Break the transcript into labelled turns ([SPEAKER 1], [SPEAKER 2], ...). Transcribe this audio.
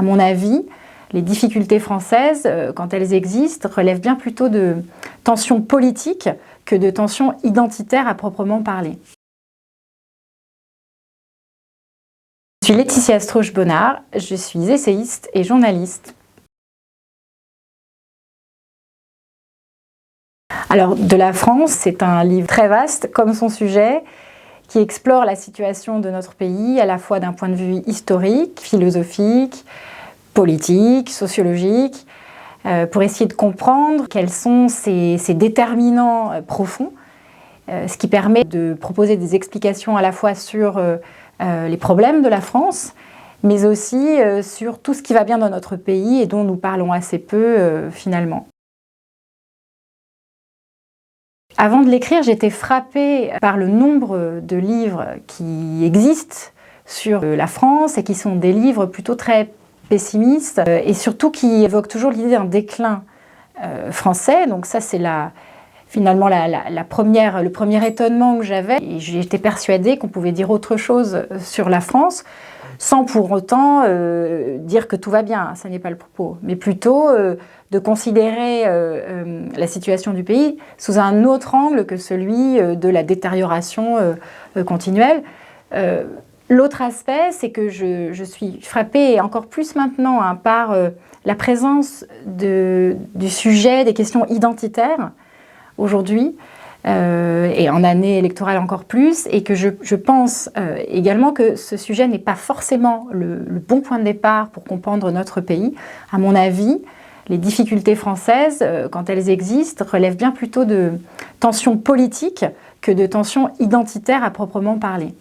[SPEAKER 1] À mon avis, les difficultés françaises, quand elles existent, relèvent bien plutôt de tensions politiques que de tensions identitaires à proprement parler. Je suis Laetitia Strauch-Bonnard, je suis essayiste et journaliste. Alors, De la France, c'est un livre très vaste, comme son sujet, qui explore la situation de notre pays à la fois d'un point de vue historique, philosophique, politique, sociologique, pour essayer de comprendre quels sont ces déterminants profonds, ce qui permet de proposer des explications à la fois sur les problèmes de la France, mais aussi sur tout ce qui va bien dans notre pays et dont nous parlons assez peu finalement. Avant de l'écrire, j'étais frappée par le nombre de livres qui existent sur la France et qui sont des livres plutôt très pessimistes et surtout qui évoquent toujours l'idée d'un déclin français. Donc ça, c'est finalement le premier étonnement que j'avais. J'étais persuadée qu'on pouvait dire autre chose sur la France sans pour autant dire que tout va bien, ça n'est pas le propos, mais plutôt de considérer la situation du pays sous un autre angle que celui de la détérioration continuelle. L'autre aspect, c'est que je suis frappée, et encore plus maintenant, par la présence du sujet des questions identitaires aujourd'hui, et en année électorale encore plus, et que je pense également que ce sujet n'est pas forcément le bon point de départ pour comprendre notre pays. À mon avis, les difficultés françaises, quand elles existent, relèvent bien plutôt de tensions politiques que de tensions identitaires à proprement parler.